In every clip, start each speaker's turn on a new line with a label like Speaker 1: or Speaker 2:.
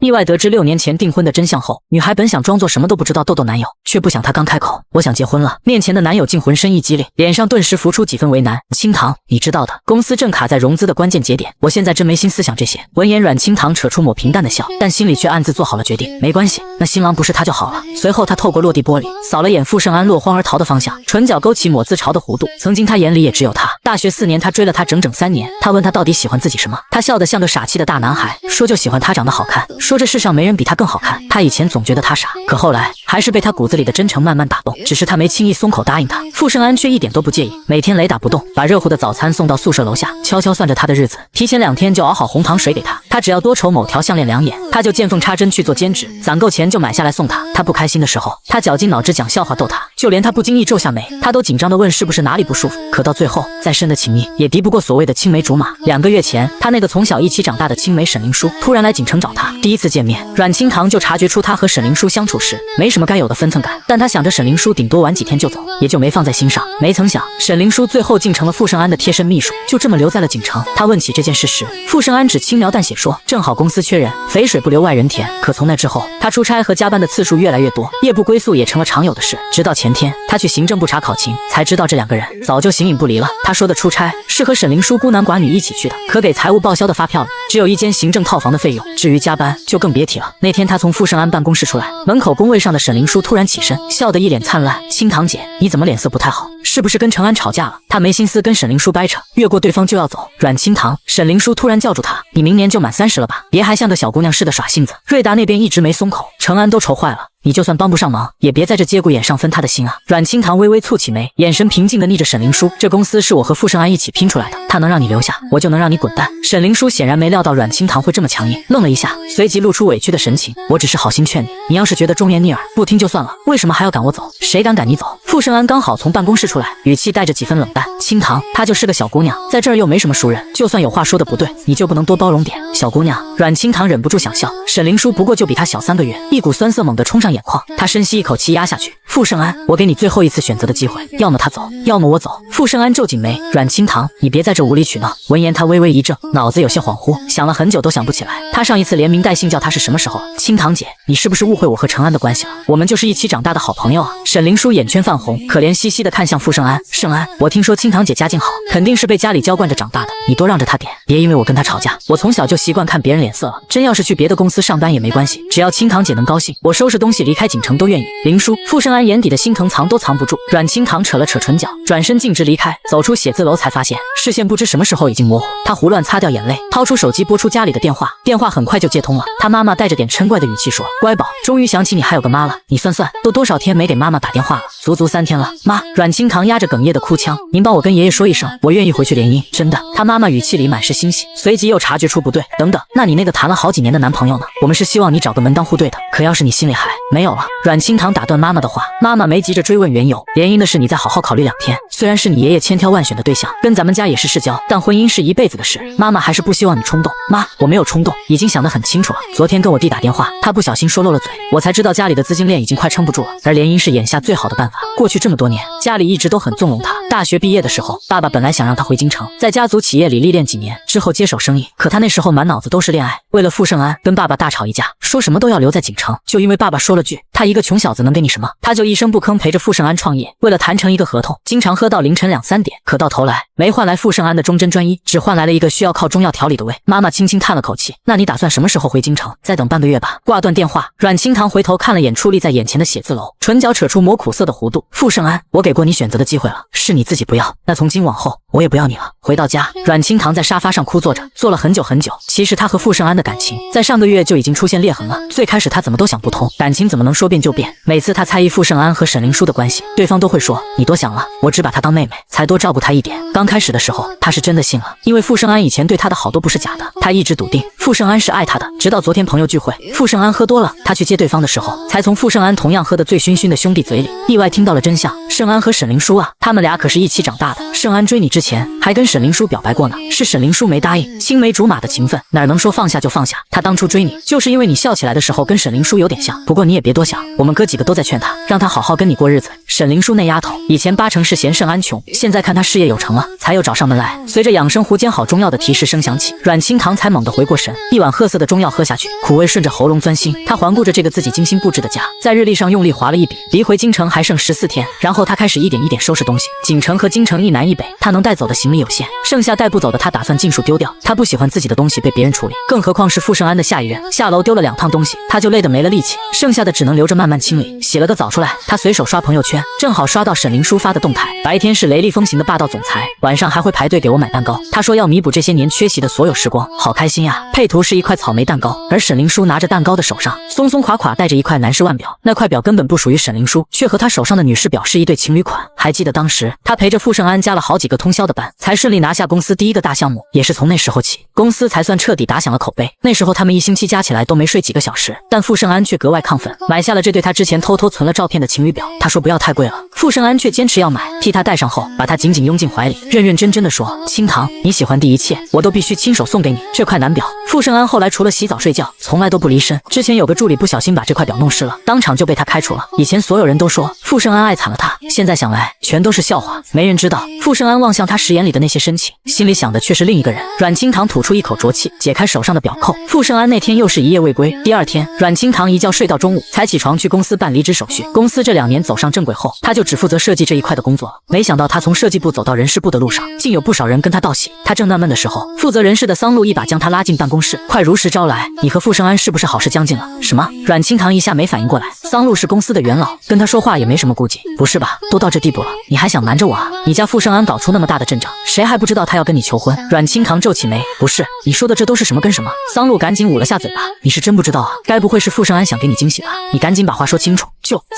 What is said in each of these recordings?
Speaker 1: 意外得知6年前订婚的真相后，女孩本想装作什么都不知道逗逗男友，却不想他刚开口我想结婚了，面前的男友竟浑身一激灵，脸上顿时浮出几分为难。清堂，你知道的，公司正卡在融资的关键节点，我现在真没心思想这些。闻言，阮清堂扯出抹平淡的笑，但心里却暗自做好了决定，没关系，那新郎不是他就好了。随后他透过落地玻璃扫了眼傅盛安落荒而逃的方向，唇角勾起抹自嘲的弧度。曾经他眼里也只有他。大学4年，他追了他整整3年。他问他到底喜欢自己什么，他笑得像个傻气的大男孩，说就喜欢他长得好看，说这世上没人比他更好看。他以前总觉得他傻，可后来还是被他骨子里的真诚慢慢打动，只是他没轻易松口答应他。傅盛安却一点都不介意，每天雷打不动把热乎的早餐送到宿舍楼下，悄悄算着他的日子，提前2天就熬好红糖水给他。他只要多瞅某条项链2眼，他就见缝插针去做兼职，攒够钱就买下来送他。他不开心的时候，他绞尽脑汁讲笑话逗他，就连他不经意皱下眉，他都紧张地问是不是哪里不舒服。可到最后，再深的情谊也敌不过所谓的青梅竹马。2个月前，他那个从小一起长大的青梅沈灵书突然来锦城找他。第一次见面，阮清堂就察觉出他和沈灵书相处时没什么该有的分寸感，但他想着沈灵书顶多玩几天就走，也就没放在心上。没曾想，沈灵书最后竟成了傅盛安的贴身秘书，就这么留在了锦城。他问起这件事时，傅盛安只轻描淡写说，正好公司缺人，肥水不流外人田。可从那之后，他出差和加班的次数越来越多，夜不归宿也成了常有的事。直到前天，他去行政部查考勤，才知道这2个人早就形影不离了。他说的出差是和沈灵书孤男寡女一起去的，可给财务报销的发票里只有1间行政套房的费用，至于加班就更别提了。那天他从傅盛安办公室出来，门口工位上的沈灵书突然起身，笑得一脸灿烂。清堂姐，你怎么脸色不太好？是不是跟程安吵架了？他没心思跟沈灵书掰扯，越过对方就要走。阮清堂，沈灵书突然叫住他，你明年就满30了吧？别还像个小姑娘似的耍性子。瑞达那边一直没松口，程安都愁坏了。你就算帮不上忙，也别在这节骨眼上分他的心啊！阮清堂微微蹙起眉，眼神平静地睨着沈灵书。这公司是我和傅盛安一起拼出来的，他能让你留下，我就能让你滚蛋。沈灵书显然没料到阮清堂会这么强硬，愣了一下，随即露出委屈的神情。我只是好心劝你，你要是觉得忠言逆耳，不听就算了，为什么还要赶我走？谁敢赶你走？傅盛安刚好从办公室出来，语气带着几分冷淡。清堂，她就是个小姑娘，在这儿又没什么熟人，就算有话说的不对，你就不能多包容点？小姑娘，阮清堂忍不住想笑。沈灵书不过就比她小3个月，一股酸涩猛地冲上眼眶，她深吸一口气压下去。傅盛安，我给你最后一次选择的机会，要么他走，要么我走。傅盛安皱紧眉，阮清堂，你别在这无理取闹。闻言他微微一怔，脑子有些恍惚，想了很久都想不起来，他上一次连名带姓叫他是什么时候。清堂姐，你是不是误会我和程安的关系了？我们就是一起长大的好朋友啊。沈灵书眼圈泛红，可怜兮兮地看向傅盛安。盛安，我听说清堂姐家境好，肯定是被家里娇惯着长大的，你多让着她点，别因为我跟她吵架。我从小就习惯看别人脸色了，真要是去别的公司上班也没关系，只要清堂姐能高兴，我收拾东西离开锦城都愿意。灵书，傅盛安眼底的心疼藏都藏不住。阮清堂扯了扯唇角，转身径直离开。走出写字楼才发现视线不知什么时候已经模糊，他胡乱擦掉眼泪，掏出手机拨出家里的电话，电话很快就接通了。他妈妈带着点嗔怪的语气说，乖宝，终于想起你还有个妈了，你算算都多少天没给妈妈打电话了？足足3天了。妈，阮清堂压着哽咽的哭腔，您帮我跟爷爷说一声，我愿意回去联姻。真的？他妈妈语气里满是欣喜，随即又察觉出不对，等等，那你那个谈了好几年的男朋友呢？我们是希望你找个门当户对的，可要是你心里还没有了。阮清堂打断妈妈的话，妈妈没急着追问缘由，联姻的事你再好好考虑2天。虽然是你爷爷千挑万选的对象，跟咱们家也是世交，但婚姻是一辈子的事，妈妈还是不希望你冲动。妈，我没有冲动，已经想得很清楚了。昨天跟我弟打电话，他不小心说漏了嘴，我才知道家里的资金链已经快撑不住了，而联姻是眼下最好的办法。过去这么多年，家里一直都很纵容他。大学毕业的时候，爸爸本来想让他回京城，在家族企业里历练几年之后接手生意，可他那时候满脑子都是恋爱，为了傅盛安跟爸爸大吵一架，说什么都要留在锦城，就因为爸爸说了句他一个穷小子能给你什么，他就一声不吭陪着傅盛安创业，为了谈成一个合同，经常喝到凌晨2、3点，可到头来没换来傅盛安的忠贞专一，只换来了一个需要靠中药调理的胃。妈妈轻轻叹了口气，那你打算什么时候回京城？再等半个月吧。挂断电话，阮清堂回头看了眼矗立在眼前的写字楼，唇角扯出抹苦涩的弧度。傅盛安，我给过你选择的机会了，是你自己不要，那从今往后我也不要你了。回到家，阮清堂在沙发上枯坐着，坐了很久很久。其实他和傅盛安的感情在上个月就已经出现裂痕了，最开始他怎么都想不通，感情怎么能说变就变。每次他猜疑傅盛安和沈灵书的关系，对方都会说你多想了，我只把她当妹妹，才多照顾她一点。刚开始的时候他是真的信了，因为傅盛安以前对他的好都不是假的，他一直笃定傅盛安是爱他的。直到昨天朋友聚会，傅盛安喝多了，他去接对方的时候，才从傅盛安同样喝得醉醺醺的兄弟嘴里意外听到了真相。盛安和沈灵书啊，他们俩可是一起长大的，盛安追你之之前还跟沈灵书表白过呢，是沈灵书没答应。青梅竹马的情分哪能说放下就放下？他当初追你，就是因为你笑起来的时候跟沈灵书有点像。不过你也别多想，我们哥几个都在劝他，让他好好跟你过日子。沈灵书那丫头以前八成是嫌盛安穷，现在看他事业有成了，才又找上门来。随着养生壶煎好中药的提示声响起，阮清堂才猛地回过神，一碗褐色的中药喝下去，苦味顺着喉咙钻心。他环顾着这个自己精心布置的家，在日历上用力划了一笔，离回京城还剩14天。然后他开始一点一点收拾东西。锦城和京城一南一北，他能带走的行李有限，剩下带不走的他打算尽数丢掉。他不喜欢自己的东西被别人处理，更何况是傅盛安的下一任。下楼丢了2趟东西，他就累得没了力气，剩下的只能留着慢慢清理。洗了个澡出来，他随手刷朋友圈，正好刷到沈灵书发的动态。白天是雷厉风行的霸道总裁，晚上还会排队给我买蛋糕。他说要弥补这些年缺席的所有时光，好开心呀！配图是一块草莓蛋糕，而沈灵书拿着蛋糕的手上松松垮垮戴着一块男士腕表，那块表根本不属于沈灵书，却和他手上的女士表是一对情侣款。还记得当时他陪着傅盛安加了好几个通宵的班，才顺利拿下公司第一个大项目。也是从那时候起，公司才算彻底打响了口碑。那时候他们一星期加起来都没睡几个小时，但傅盛安却格外亢奋，买下了这对他之前偷偷存了照片的情侣表。他说不要太贵了，傅盛安却坚持要买，替他戴上后把他紧紧拥进怀里，认认真真的说：清堂，你喜欢的一切我都必须亲手送给你。这块男表，傅盛安后来除了洗澡睡觉从来都不离身。之前有个助理不小心把这块表弄湿了，当场就被他开除了。以前所有人都说傅盛安爱惨了他，现在想来全都是笑话。没人知道傅盛安望向他时眼里的那些深情，心里想的却是另一个人。阮清堂吐出一口浊气，解开手上的表扣。傅盛安那天又是一夜未归。第二天，阮清堂一觉睡到中午才起床去公司办离职手续。公司这2年走上正轨后，他就只负责设计这一块的工作了。没想到他从设计部走到人事部的路上，竟有不少人跟他道喜。他正纳闷的时候，负责人事的桑露一把将他拉进办公室，快如实招来，你和傅盛安是不是好事将近了？什么？阮清堂一下没反应过来，桑露是公司的元老，跟他说话也没什么顾忌。不是吧，都到这地步了，你还想瞒着我啊？你家傅盛安搞出那么大的阵仗，谁还不知道他要跟你求婚？阮清堂皱起眉，不是，你说的这都是什么跟什么？桑露赶紧捂了下嘴巴，你是真不知道啊？该不会是傅盛安想给你惊喜吧？你赶紧把话说清楚。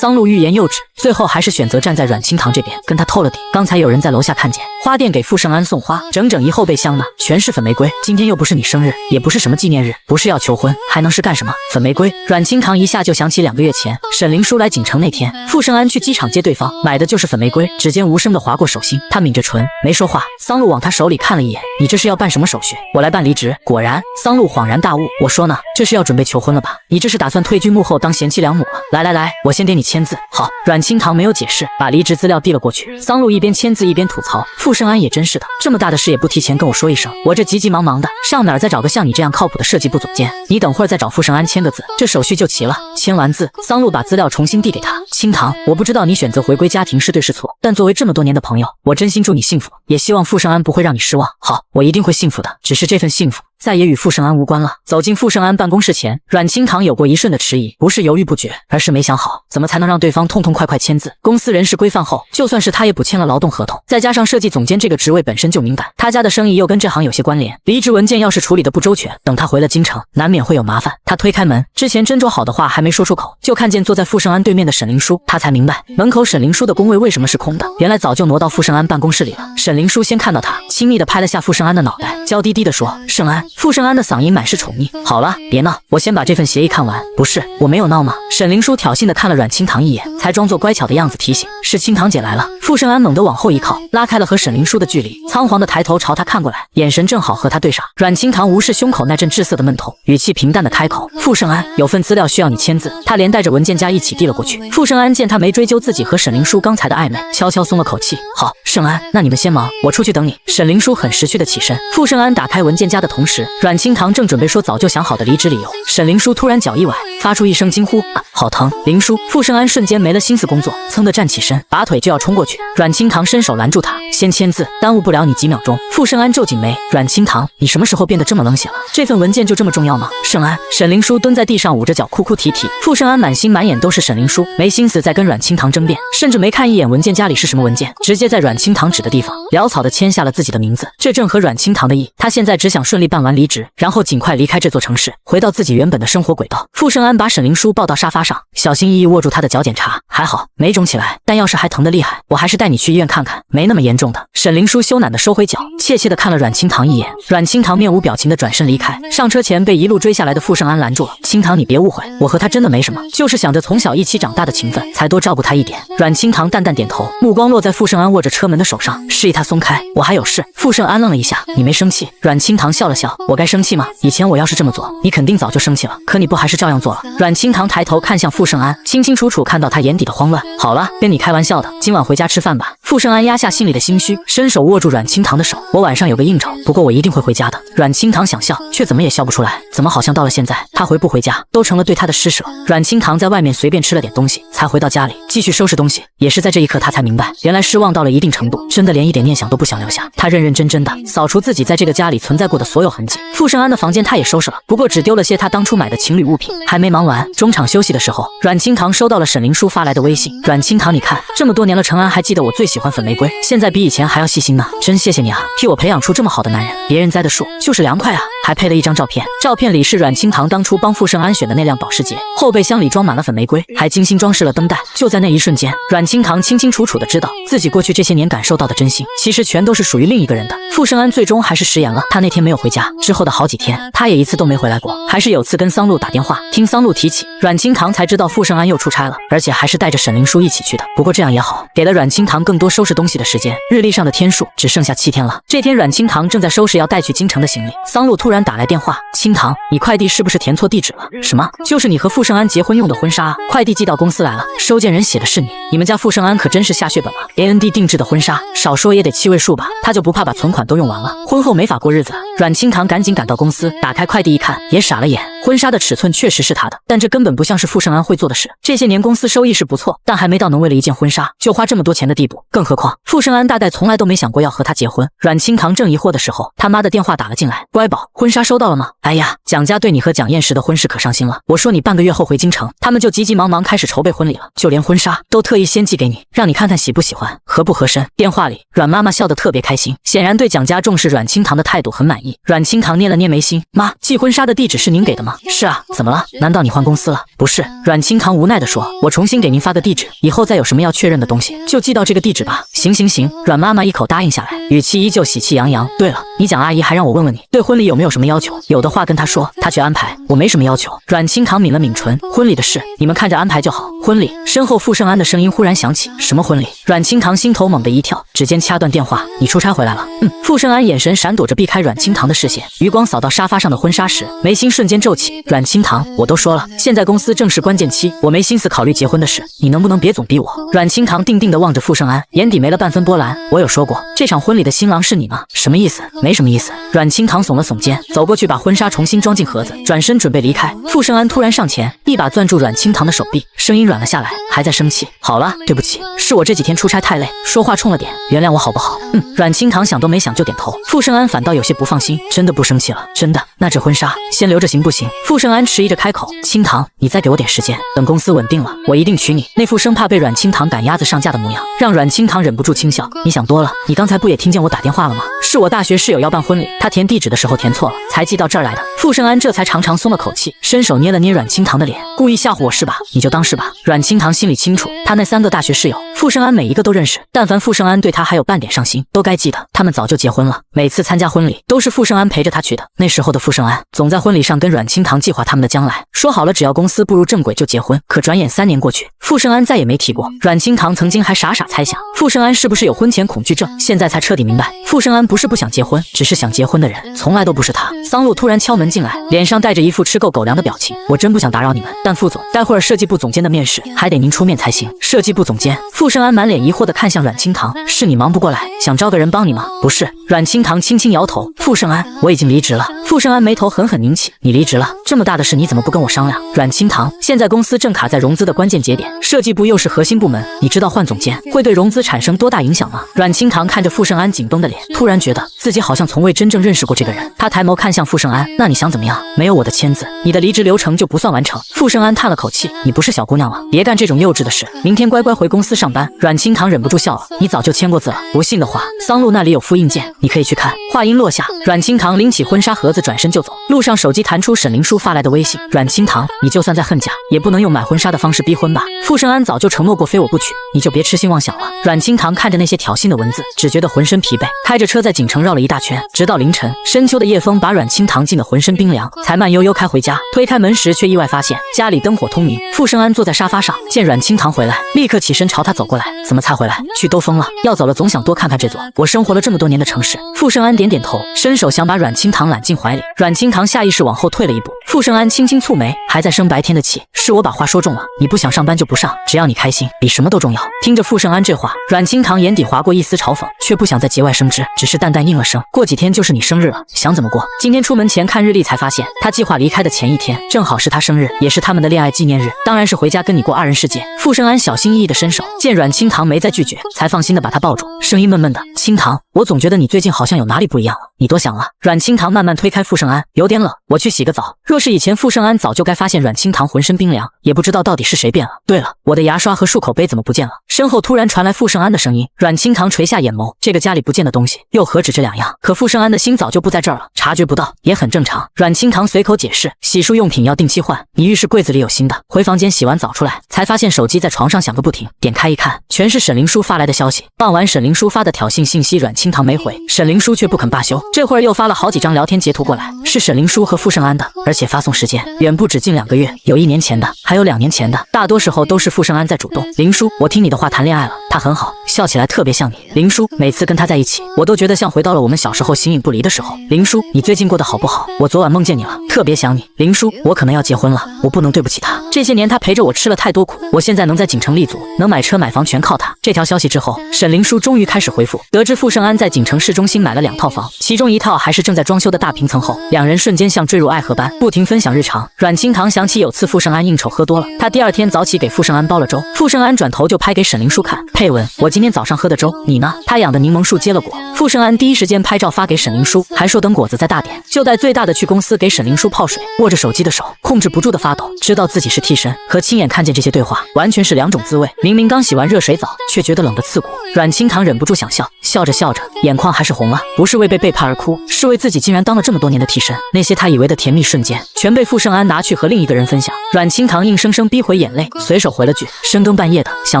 Speaker 1: 桑露欲言又止，最后还是选择站在阮清堂这边，跟他透了底。刚才有人在楼下看见花店给傅盛安送花，整整1后备箱呢，全是粉玫瑰。今天又不是你生日，也不是什么纪念日，不是要求婚，还能是干什么？粉玫瑰。阮清堂一下就想起2个月前沈灵书来锦城那天，傅盛安去机场接对方，买的就是粉玫瑰。指尖无声的划过手心，他抿着唇没说话。桑露往他手里看了一眼，你这是要办什么手续？我来办离职。果然，桑露恍然大悟，我说呢，这是要准备求婚了吧？你这是打算退居幕后当贤妻良母了？来，我先给你签字。好。阮清堂没有解释，把离职资料递了过去。桑露一边签字一边吐槽，傅盛安也真是的，这么大的事也不提前跟我说一声，我这急急忙忙的上哪儿再找个像你这样靠谱的设计部总监？你等会儿再找傅盛安签个字，这手续就齐了。签完字，桑露把资料重新递给他。清堂，我不知道你选择回归家庭是对是错，但作为这么多年的朋友，我真心祝你幸福，也希望傅盛安不会让你失望。好，我一定会幸福的，只是这份幸福再也与傅盛安无关了。走进傅盛安办公室前，阮清堂有过一瞬的迟疑，不是犹豫不决，而是没想好怎么才能让对方痛痛快快签字。公司人事规范后，就算是他也补签了劳动合同，再加上设计总监这个职位本身就敏感，他家的生意又跟这行有些关联，离职文件要是处理的不周全，等他回了京城，难免会有麻烦。他推开门，之前斟酌好的话还没说出口，就看见坐在傅盛安对面的沈灵书，他才明白门口沈灵书的工位为什么是空的，原来早就挪到傅盛安办公室里了。沈灵书先看到他，亲密地拍了下傅盛安的脑袋，娇滴滴地说：盛安。傅盛安的嗓音满是宠溺。好了，别闹，我先把这份协议看完。不是，我没有闹吗？沈灵书挑衅地看了阮清堂一眼，才装作乖巧的样子提醒：是清堂姐来了。傅盛安猛地往后一靠，拉开了和沈灵书的距离，仓皇地抬头朝他看过来，眼神正好和他对上。阮清堂无视胸口那阵滞涩的闷痛，语气平淡地开口：傅盛安，有份资料需要你签字。他连带着文件夹一起递了过去。傅盛安见他没追究自己和沈灵书刚才的暧昧，悄悄松了口气。好，盛安，那你们先忙，我出去等你。沈灵书很识趣地起身。傅盛安打开文件夹的同时，阮清堂正准备说早就想好的离职理由，沈灵书突然脚一崴，发出一声惊呼：啊，好疼！灵书！傅盛安瞬间没了心思工作，噌地站起身，拔腿就要冲过去。阮清堂伸手拦住他，先签字，耽误不了你几秒钟。傅盛安皱紧眉，阮清堂，你什么时候变得这么冷血了？这份文件就这么重要吗？盛安，沈灵书蹲在地上捂着脚哭哭啼啼。傅盛安满心满眼都是沈灵书，没心思再跟阮清堂争辩，甚至没看一眼文件夹里是什么文件，直接在阮清堂指的地方潦草地签下了自己的名字。这正合阮清堂的意，他现在只想顺利办完离职，然后尽快离开这座城市，回到自己原本的生活轨道。傅盛安把沈灵书抱到沙发上，小心翼翼握住她的脚检查。还好没肿起来，但要是还疼得厉害，我还是带你去医院看看，没那么严重的。沈灵书羞赧的收回脚，怯怯的看了阮清堂一眼。阮清堂面无表情的转身离开，上车前被一路追下来的傅盛安拦住了。清堂，你别误会，我和他真的没什么，就是想着从小一起长大的情分，才多照顾他一点。阮清堂淡淡点头，目光落在傅盛安握着车门的手上，示意他松开。我还有事。傅盛安愣了一下，你没生气？阮清堂笑了笑，我该生气吗？以前我要是这么做，你肯定早就生气了，可你不还是照样做了？阮清堂抬头看向傅盛安，清清楚楚看到他眼底的慌乱。好了，跟你开玩笑的，今晚回家吃饭吧。傅盛安压下心里的心虚，伸手握住阮清堂的手，我晚上有个应酬，不过我一定会回家的。阮清堂想笑，却怎么也笑不出来，怎么好像到了现在，他回不回家都成了对他的施舍。阮清堂在外面随便吃了点东西，才回到家里继续收拾东西。也是在这一刻，他才明白，原来失望到了一定程度，真的连一点念想都不想留下。他认认真真的扫除自己在这个家里存在过的所有痕迹。傅盛安的房间他也收拾了，不过只丢了些他当初买的情侣物品。还没忙完，中场休息的时候，阮清堂收到了沈灵书发来的微信。阮清堂，你看，这么多年了，程安还记得我最喜欢粉玫瑰，现在比以前还要细心呢，真谢谢你啊，替我培养出这么好的男人。别人栽的树就是凉快啊。还配了一张照片，照片里是阮清堂当初帮傅盛安选的那辆保时捷，后备箱里装满了粉玫瑰，还精心装饰了灯带。就在那一瞬间，阮清堂清清楚楚的知道自己过去这些年感受到的真心，其实全都是属于另一个人的。傅盛安最终还是食言了，他那天没有回家，之后的好几天，他也一次都没回来过。还是有次跟桑露打电话，听桑露提起，阮清堂才知道傅盛安又出差了，而且还是带着沈灵书一起去的。不过这样也好，给了阮清堂更多收拾东西的时间。日历上的天数只剩下7天了。这天，阮清堂正在收拾要带去京城的行李，桑露突然打来电话，清堂，你快递是不是填错地址了？什么？就是你和傅盛安结婚用的婚纱啊，快递寄到公司来了，收件人写的是你。你们家傅盛安可真是下血本了 ，AND 定制的婚纱，少说也得7位数吧？他就不怕把存款都用完了，婚后没法过日子。阮清堂赶紧赶到公司，打开快递一看，也傻了眼。婚纱的尺寸确实是他的，但这根本不像是傅盛安会做的事。这些年公司收益是不错，但还没到能为了一件婚纱就花这么多钱的地步。更何况傅盛安大概从来都没想过要和他结婚。阮清堂正疑惑的时候，他妈的电话打了进来，乖宝，婚纱收到了吗？哎呀，蒋家对你和蒋燕石的婚事可上心了，我说你半个月后回京城，他们就急急忙忙开始筹备婚礼了，就连婚纱都特意先寄给你，让你看看喜不喜欢，合不合身。电话里，阮妈妈笑得特别开心，显然对蒋家重视阮清堂的态度很满意。阮清堂捏了捏眉心，妈，寄婚纱的地址是您给的吗？是啊，怎么了？难道你换公司了？不是，阮清堂无奈地说，我重新给您发个地址，以后再有什么要确认的东西，就寄到这个地址吧。行行行，阮妈妈一口答应下来，语气依旧喜气洋洋。对了，你蒋阿姨还让我问问你，对婚礼有没有什么要求？有的话跟她说，她去安排，我没什么要求。阮清堂抿了抿唇，婚礼的事你们看着安排就好。婚礼，身后傅盛安的声音忽然响起，什么婚礼？阮清堂心头猛地一跳，指尖掐断电话，你出差回来了？傅盛安眼神闪躲着避开阮清堂的视线，余光扫到沙发上的婚纱时，眉心瞬间皱起。阮清堂，我都说了，现在公司正是关键期，我没心思考虑结婚的事，你能不能别总逼我？阮清堂定定地望着傅盛安，眼底没了半分波澜。我有说过，这场婚礼的新郎是你吗？什么意思？没什么意思。阮清堂耸了耸肩，走过去把婚纱重新装进盒子，转身准备离开。傅盛安突然上前，一把攥住阮清堂的手臂，声音软了下来，还在生气？好了，对不起，是我这几天出差太累，说话冲了点，原谅我好不好？阮清堂想都没想就点头。傅盛安反倒有些不放心，真的不生气了？真的？那这婚纱先留着行不行？傅盛安迟疑着开口，清堂，你再给我点时间，等公司稳定了，我一定娶你。那副生怕被阮清堂赶鸭子上架的模样，让阮清堂忍不住轻笑。你想多了，你刚才不也听见我打电话了吗？是我大学室友要办婚礼，他填地址的时候填错了，才寄到这儿来的。傅盛安这才长长松了口气，伸手捏了捏阮清堂的脸，故意吓唬我是吧？你就当是吧。阮清堂心里清楚，他那3个大学室友，傅盛安每一个都认识，但凡傅盛安对他还有半点上心，都该记得他们早就结婚了。每次参加婚礼都是傅盛安陪着他去的，那时候的傅盛安总在婚礼上跟阮清堂计划他们的将来，说好了只要公司步入正轨就结婚。可转眼3年过去，傅盛安再也没提过。阮清堂曾经还傻傻猜想傅盛安是不是有婚前恐惧症，现在才彻底明白，傅盛安不是不想结婚，只是想结婚的人从来都不是他。桑露突然敲门进来，脸上带着一副吃够狗粮的表情。我真不想打扰你们，但傅总，待会儿设计部总监的面试还得您出面才行。设计部总监？傅盛安满脸疑惑地看向阮清堂，是你忙不过来，想招个人帮你吗？不是。阮清堂轻轻摇头，傅盛安，我已经离职了。傅盛安眉头狠狠拧起，你离职了？这么大的事你怎么不跟我商量？阮清堂，现在公司正卡在融资的关键节点，设计部又是核心部门，你知道换总监会对融资产生多大影响吗？阮清堂看着傅盛安紧绷的脸，突然觉得自己好像从未真正认识过这个人。他抬眸看向傅盛安，那你想怎么样？没有我的签字，你的离职流程就不算完成。傅盛安叹了口气，你不是小姑娘了，别干这种幼稚的事，明天乖乖回公司上班。阮清堂忍不住笑了，你早就签过字了，不信的话，桑露那里有复印件，你可以去看。话音落下，阮清堂拎起婚纱盒子转身就走，路上手机弹出沈凌灵书发来的微信。阮清堂，你就算再恨嫁，也不能用买婚纱的方式逼婚吧？傅盛安早就承诺过非我不娶，你就别痴心妄想了。阮清堂看着那些挑衅的文字，只觉得浑身疲惫，开着车在锦城绕了一大圈，直到凌晨。深秋的夜风把阮清堂浸得浑身冰凉，才慢悠悠开回家。推开门时，却意外发现家里灯火通明。傅盛安坐在沙发上，见阮清堂回来，立刻起身朝他走过来。怎么才回来？去兜风了？要走了总想多看看这座我生活了这么多年的城市。傅盛安点点头，伸手想把阮清堂揽进怀里。阮清堂下意识往后退了一步。傅盛安轻轻蹙眉，还在生白天的气，是我把话说重了。你不想上班就不上，只要你开心，比什么都重要。听着傅盛安这话，阮清堂眼底划过一丝嘲讽，却不想在节外生枝，只是淡淡应了声。过几天就是你生日了，想怎么过？今天出门前看日历才发现，他计划离开的前一天正好是他生日，也是他们的恋爱纪念日，当然是回家跟你过2人世界。傅盛安小心翼翼地伸手，见阮清堂没再拒绝，才放心地把他抱住，声音闷闷的：清堂，我总觉得你最近好像有哪里不一样了，你多想了。阮清堂慢慢推开傅盛安，有点冷，我去洗个澡。若是以前，傅盛安早就该发现阮清堂浑身冰凉，也不知道到底是谁变了。对了，我的牙刷和漱口杯怎么不见了？身后突然传来傅盛安的声音，阮清堂垂下眼眸，这个家里不见的东西又何止这2样？可傅盛安的心早就不在这儿了，察觉不到也很正常。阮清堂随口解释，洗漱用品要定期换，你浴室柜子里有新的。回房间洗完澡出来，才发现手机在床上响个不停，点开一看，全是沈灵书发来的消息。傍晚沈灵书发的挑衅信息，阮清堂没回，沈灵书却不肯罢休，这会儿又发了好几张聊天截图过来，是沈灵书和傅盛安的，而且发送时间远不止近2个月，有1年前的，还有2年前的，大多时候都是傅盛安在主动。灵书，我听你的话谈恋爱了，他很好，笑起来特别像你。灵书，每次跟他在一起，我都觉得像回到了我们小时候形影不离的时候。灵书，你最近过得好不好？我昨晚梦见你了，特别想你。灵书，我可能要结婚了，我不能对不起他，这些年他陪着我吃了太多苦，我现在能在锦城立足，能买车买房全靠他。这条消息之后，沈灵书终于开始回复，得知傅盛安在锦城市中心买了2套房，其中1套还是正在装修的大平层后，2人瞬间像坠入爱河般不停分享日常。阮清堂想起有次傅盛安应酬喝多了，他第2天早起给傅盛安煲了粥，傅盛安转头就拍给沈灵书看，配文：我今天早上喝的粥，你呢？他养的柠檬树结了果。傅盛安第一时间拍照发给沈灵书，还说等果子再大点，就带最大的去公司给沈灵书泡水。握着手机的手控制不住的发抖，知道自己是替身，和亲眼看见这些对话完全是2种滋味。明明刚洗完热水澡，却觉得冷得刺骨。阮清堂忍不住想笑，笑着笑着眼眶还是红了，不是为被背叛而哭，是为自己竟然当了这么多年的替身。那些他以为的甜蜜瞬间，全被傅盛安拿去和另一个人分享。阮清堂硬生生逼回眼泪，随手回了句：深更半夜的，想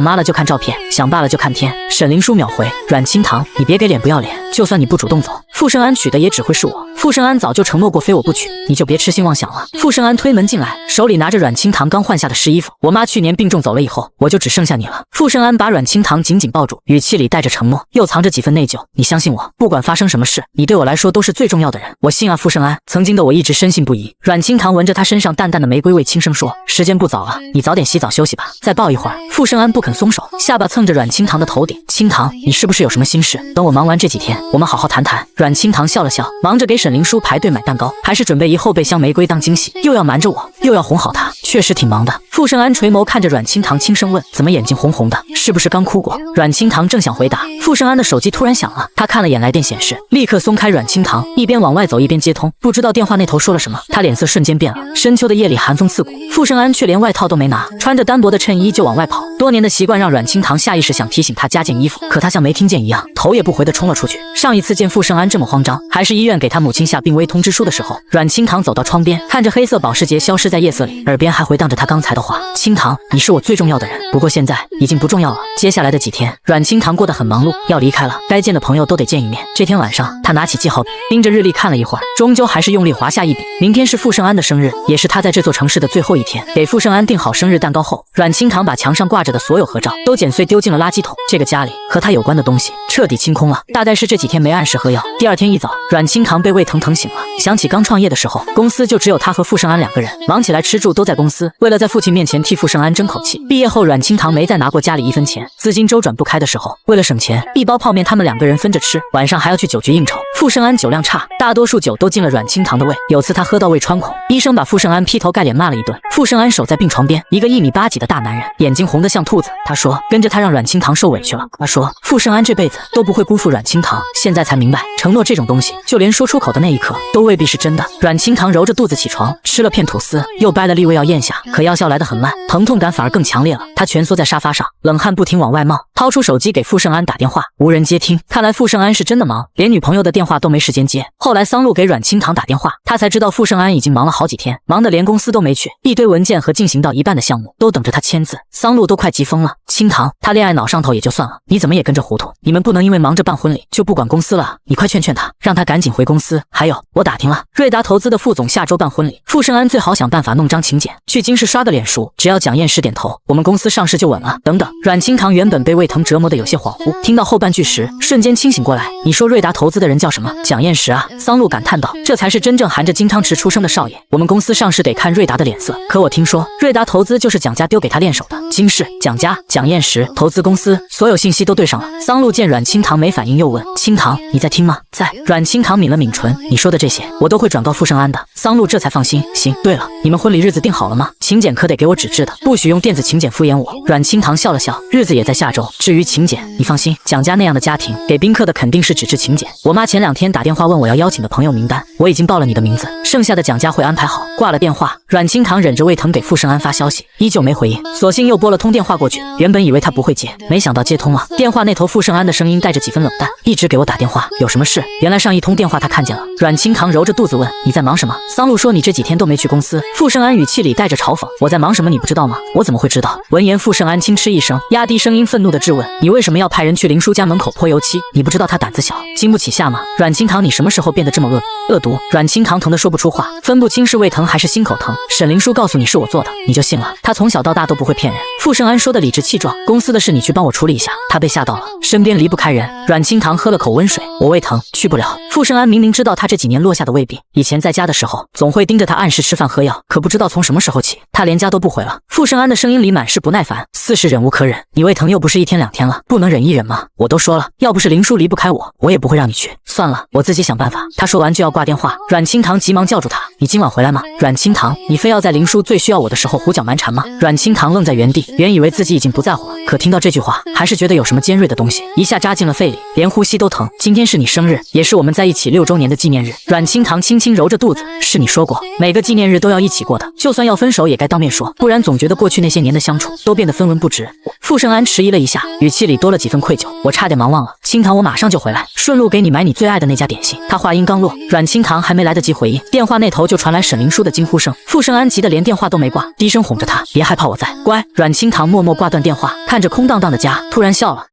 Speaker 1: 妈了就看照片，想爸了就看天。沈灵书秒回：阮清堂，你别给脸不要脸，就算你不主动走，傅盛安娶的也只会是我。傅盛安早就承诺过非我不娶，你就别痴心妄想了。傅盛安推门进来，手里拿着阮清堂刚换下的湿衣服。我妈去年病重走了以后，我就只剩下你了。傅盛安把阮清堂紧紧抱住，语气里带着承诺，又藏着几分内疚。你相信我，不管发生什么事，你对我来说都是最重要的人。我信啊，傅盛安，曾经的我一直深信不疑。阮清堂闻着他身上淡淡的玫瑰味，轻声说：时间不早了，你早点洗澡休息吧，再抱一会儿。傅盛安不肯松手，下巴蹭着阮清堂的头顶。清堂，你是不是有什么心事？等我忙完这几天，我们好好谈谈。阮清堂笑了笑，忙着给沈灵书排队买蛋糕，还是准备1后备箱玫瑰当惊喜，又要瞒着我，又要哄好他，确实挺忙的。傅盛安垂眸看着阮清堂，轻声问：怎么眼睛红红的？是不是刚哭过？阮清堂正想回答，傅盛安的手机突然响了，他看了眼来电显示，立刻松开阮清堂，一边往外走一边接通，不知道电话那头说了什么，他脸色瞬间变了。深秋的夜里寒风刺骨，傅盛安却连外套都没拿，穿着单薄的衬衣就往外跑。多年的习惯让阮清堂下意识想提醒他加件衣服，可他像没听见一样，头也不回地冲了出去。上一次见傅盛安这么慌张，还是医院给他母亲下病危通知书的时候。阮清堂走到窗边，看着黑色保时捷消失在夜色里，耳边还回荡着他刚才的话：清堂，你是我最重要的人，不过现在已经不重要了。接下来的几天，阮清堂过得很忙碌，要离开了，该见的朋友都得见一面。这天晚上，他拿起记号笔，盯着日历看了一会儿，终究还是用力划下一笔。明天是傅盛安的生日，也是他在这座城市的最后一天。给傅盛安订好生日蛋糕后，阮清堂把墙上挂着的所有合照都剪碎丢进了垃圾桶。这个家里和他有关的东西彻底清空了，大概是这几天没按时喝药。第2天一早，阮清堂被胃疼疼醒了，想起刚创业的时候，公司就只有他和傅盛安2个人，忙起来吃住都在公司。为了在父亲面前替傅盛安争口气，毕业后阮清堂没再拿过家里1分钱，资金周转不开的时候，为了省钱，一包泡面他们2个人分着吃，晚上还要去酒局应酬。傅盛安酒量差，大多数酒都进了阮清堂的胃。有次他喝到胃穿孔，医生把傅盛安劈头盖脸骂了一顿。傅盛安守在病床边，一个1米8几的大男人，眼睛红得像兔子。他说跟着他让阮清堂受委屈了。他说傅盛安这辈子都不会辜负阮清堂，现在才明白承诺这种东西，就连说出口的那一刻都未必是真的。阮清堂揉着肚子起床，吃了片吐司，又掰了粒胃要咽下，可药效来来得很慢，疼痛感反而更强烈了。他蜷缩在沙发上，冷汗不停往外冒，掏出手机给傅盛安打电话，无人接听。看来傅盛安是真的忙，连女朋友的电话都没时间接。后来桑露给阮清堂打电话，他才知道傅盛安已经忙了好几天，忙得连公司都没去，一堆文件和进行到一半的项目都等着他签字。桑露都快急疯了。清堂，他恋爱脑上头也就算了，你怎么也跟着糊涂？你们不能因为忙着办婚礼就不管公司了，你快劝劝他，让他赶紧回公司。还有，我打听了，瑞达投资的副总下周办婚礼，傅盛安最好想办法弄张请柬，去京市刷个脸熟，只要蒋燕石点头，我们公司上市就稳了。等等，阮清堂原本被魏腾折磨得有些恍惚，听到后半句时，瞬间清醒过来。你说瑞达投资的人叫什么？蒋燕石啊！桑露感叹道，这才是真正含着金汤匙出生的少爷。我们公司上市得看瑞达的脸色，可我听说瑞达投资就是蒋家丢给他练手的。金氏、蒋家、蒋燕石投资公司，所有信息都对上了。桑露见阮清堂没反应，又问清堂，你在听吗？在。阮清堂抿了抿唇，你说的这些我都会转告傅盛安的。桑露这才放心。行，对了，你们婚礼日子定好了吗？请柬可得给我纸质的，不许用电子请柬敷衍我。阮清堂笑了笑，日子也在下周。至于请柬，你放心，蒋家那样的家庭给宾客的肯定是纸质请柬。我妈前2天打电话问我要邀请的朋友名单，我已经报了你的名字，剩下的蒋家会安排好。挂了电话，阮清堂忍着胃疼给傅盛安发消息，依旧没回应，索性又拨了通电话过去。原本以为他不会接，没想到接通了。电话那头傅盛安的声音带着几分冷淡，一直给我打电话，有什么事？原来上一通电话他看见了。阮清堂揉着肚子问，你在忙什么？桑露说你这几天都没去公司。傅盛安语气里带着嘲讽，我在忙什么你不知道吗？我怎么会知道？闻言傅盛安轻嗤一声，压低声音愤怒地质问，你为什么要派人去林叔家门口泼油漆？你不知道他胆子小，经不起吓吗？阮清堂，你什么时候变得这么恶毒？阮清堂疼得说不出话，分不清是胃疼还是心口疼。沈林叔告诉你是我做的，你就信了？他从小到大都不会骗人。傅盛安说的理直气壮，公司的事你去帮我处理一下。他被吓到了，身边离不开人。阮清堂喝了口温水，我胃疼，去不了。傅盛安明明知道他这几年落下的胃病，以前在家的时候总会盯着他按时吃饭喝药，可不知道从什么时候起，他连家都不回了。傅盛安的声音里满是不耐烦，似是忍无可忍。你胃疼又不是1天2天了，不能忍一忍吗？我都说了，要不是林叔离不开我，我也不会让你去。算了，我自己想办法。他说完就要挂电话，阮清堂急忙叫住他，你今晚回来吗？阮清堂，你非要在林叔最需要我的时候胡搅蛮缠吗？阮清堂愣在原地，原以为自己已经不在乎了，可听到这句话，还是觉得有什么尖锐的东西一下扎进了肺里，连呼吸都疼。今天是你生日，也是我们在一起6周年的纪念日。阮清堂轻轻揉着肚子，是你说过，每个纪念日都要一起过的，就算要分手也该当面说，不然总觉得过去那些年的相处都变得分文不值。傅盛安迟疑了一下，语气里多了几分愧疚，我差点忙忘了，清堂我马上就回来，顺路给你买你最爱的那家点心。他话音刚落，阮清堂还没来得及回应，电话那头就传来沈林叔的惊呼声。傅盛安急得连电话都没挂，低声哄着他，别害怕我在，乖。阮清堂默默挂断电话，看着空荡荡的家，突然笑了。